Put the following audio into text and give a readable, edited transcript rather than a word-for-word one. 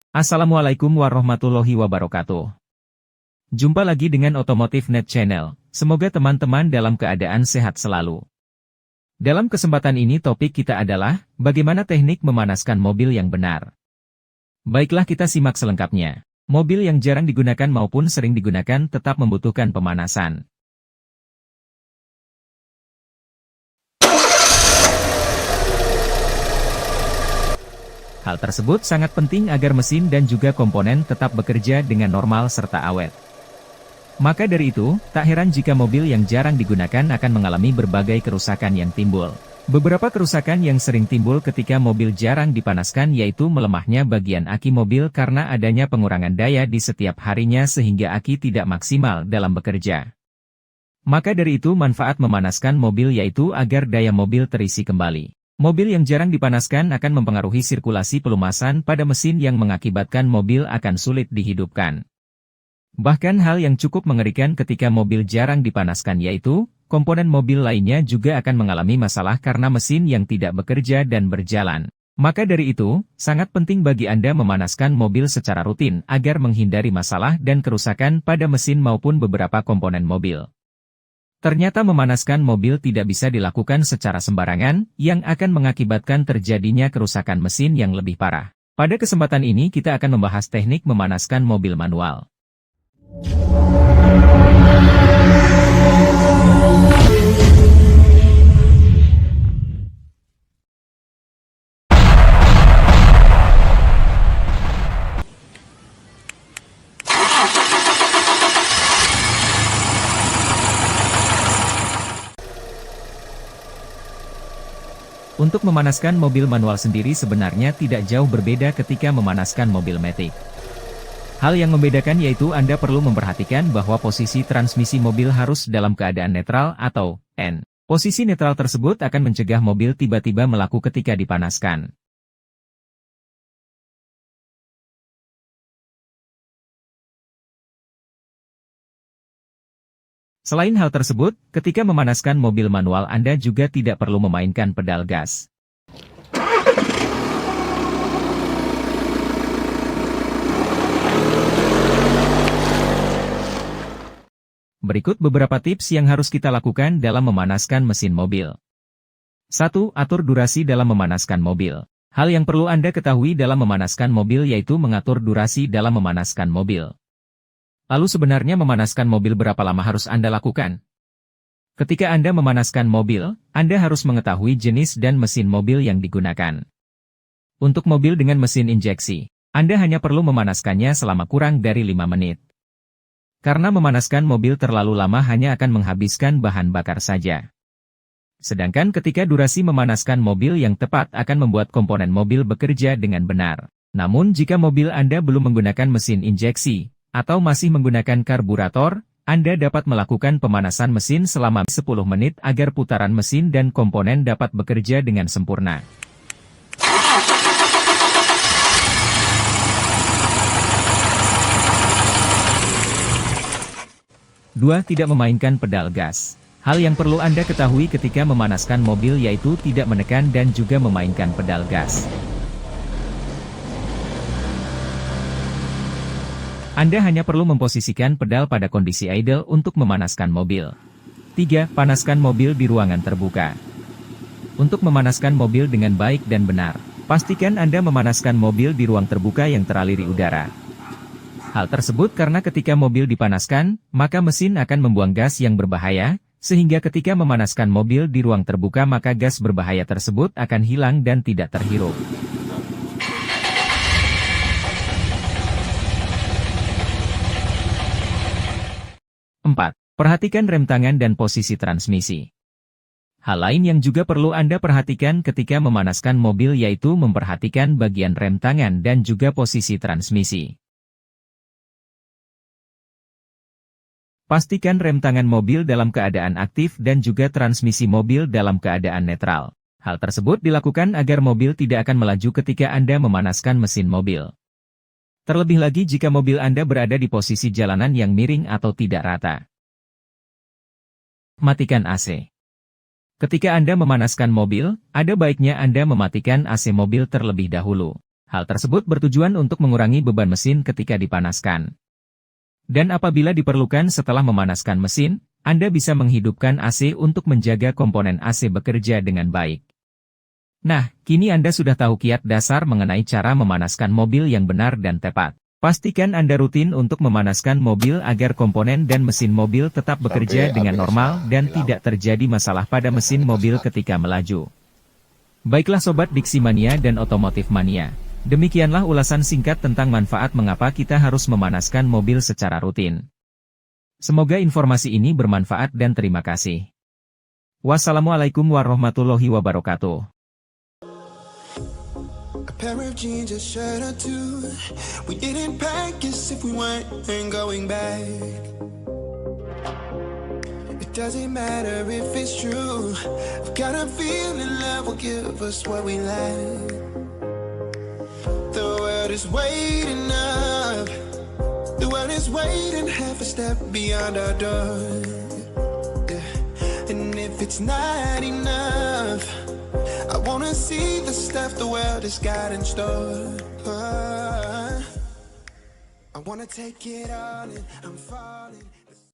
Assalamualaikum warahmatullahi wabarakatuh. Jumpa lagi dengan Otomotif Net Channel. Semoga teman-teman dalam keadaan sehat selalu. Dalam kesempatan ini topik kita adalah, bagaimana teknik memanaskan mobil yang benar. Baiklah kita simak selengkapnya. Mobil yang jarang digunakan maupun sering digunakan tetap membutuhkan pemanasan. Hal tersebut sangat penting agar mesin dan juga komponen tetap bekerja dengan normal serta awet. Maka dari itu, tak heran jika mobil yang jarang digunakan akan mengalami berbagai kerusakan yang timbul. Beberapa kerusakan yang sering timbul ketika mobil jarang dipanaskan yaitu melemahnya bagian aki mobil karena adanya pengurangan daya di setiap harinya sehingga aki tidak maksimal dalam bekerja. Maka dari itu manfaat memanaskan mobil yaitu agar daya mobil terisi kembali. Mobil yang jarang dipanaskan akan mempengaruhi sirkulasi pelumasan pada mesin yang mengakibatkan mobil akan sulit dihidupkan. Bahkan hal yang cukup mengerikan ketika mobil jarang dipanaskan yaitu, komponen mobil lainnya juga akan mengalami masalah karena mesin yang tidak bekerja dan berjalan. Maka dari itu, sangat penting bagi Anda memanaskan mobil secara rutin agar menghindari masalah dan kerusakan pada mesin maupun beberapa komponen mobil. Ternyata memanaskan mobil tidak bisa dilakukan secara sembarangan, yang akan mengakibatkan terjadinya kerusakan mesin yang lebih parah. Pada kesempatan ini kita akan membahas teknik memanaskan mobil manual. Untuk memanaskan mobil manual sendiri sebenarnya tidak jauh berbeda ketika memanaskan mobil matic. Hal yang membedakan yaitu Anda perlu memperhatikan bahwa posisi transmisi mobil harus dalam keadaan netral atau N. Posisi netral tersebut akan mencegah mobil tiba-tiba melaku ketika dipanaskan. Selain hal tersebut, ketika memanaskan mobil manual Anda juga tidak perlu memainkan pedal gas. Berikut beberapa tips yang harus kita lakukan dalam memanaskan mesin mobil. 1. Atur durasi dalam memanaskan mobil. Hal yang perlu Anda ketahui dalam memanaskan mobil yaitu mengatur durasi dalam memanaskan mobil. Lalu sebenarnya memanaskan mobil berapa lama harus Anda lakukan? Ketika Anda memanaskan mobil, Anda harus mengetahui jenis dan mesin mobil yang digunakan. Untuk mobil dengan mesin injeksi, Anda hanya perlu memanaskannya selama kurang dari 5 menit. Karena memanaskan mobil terlalu lama hanya akan menghabiskan bahan bakar saja. Sedangkan ketika durasi memanaskan mobil yang tepat akan membuat komponen mobil bekerja dengan benar. Namun jika mobil Anda belum menggunakan mesin injeksi, atau masih menggunakan karburator, Anda dapat melakukan pemanasan mesin selama 10 menit agar putaran mesin dan komponen dapat bekerja dengan sempurna. Dua, tidak memainkan pedal gas. Hal yang perlu Anda ketahui ketika memanaskan mobil yaitu tidak menekan dan juga memainkan pedal gas. Anda hanya perlu memposisikan pedal pada kondisi idle untuk memanaskan mobil. 3. Panaskan mobil di ruangan terbuka. Untuk memanaskan mobil dengan baik dan benar, pastikan Anda memanaskan mobil di ruang terbuka yang teraliri udara. Hal tersebut karena ketika mobil dipanaskan, maka mesin akan membuang gas yang berbahaya, sehingga ketika memanaskan mobil di ruang terbuka maka gas berbahaya tersebut akan hilang dan tidak terhirup. 4. Perhatikan rem tangan dan posisi transmisi. Hal lain yang juga perlu Anda perhatikan ketika memanaskan mobil yaitu memperhatikan bagian rem tangan dan juga posisi transmisi. Pastikan rem tangan mobil dalam keadaan aktif dan juga transmisi mobil dalam keadaan netral. Hal tersebut dilakukan agar mobil tidak akan melaju ketika Anda memanaskan mesin mobil. Terlebih lagi jika mobil Anda berada di posisi jalanan yang miring atau tidak rata. Matikan AC. Ketika Anda memanaskan mobil, ada baiknya Anda mematikan AC mobil terlebih dahulu. Hal tersebut bertujuan untuk mengurangi beban mesin ketika dipanaskan. Dan apabila diperlukan setelah memanaskan mesin, Anda bisa menghidupkan AC untuk menjaga komponen AC bekerja dengan baik. Nah, kini Anda sudah tahu kiat dasar mengenai cara memanaskan mobil yang benar dan tepat. Pastikan Anda rutin untuk memanaskan mobil agar komponen dan mesin mobil tetap bekerja dengan normal dan tidak terjadi masalah pada mesin mobil ketika melaju. Baiklah Sobat Diksi Mania dan Otomotif Mania. Demikianlah ulasan singkat tentang manfaat mengapa kita harus memanaskan mobil secara rutin. Semoga informasi ini bermanfaat dan terima kasih. Wassalamualaikum warahmatullahi wabarakatuh. A pair of jeans, a shirt or two. We didn't pack as if we weren't going back. It doesn't matter if it's true. I've got a feeling love will give us what we lack. The world is waiting up. The world is waiting half a step beyond our door. Yeah. And if it's not enough, I wanna see the stuff the world has got in store. I wanna take it all in, I'm falling.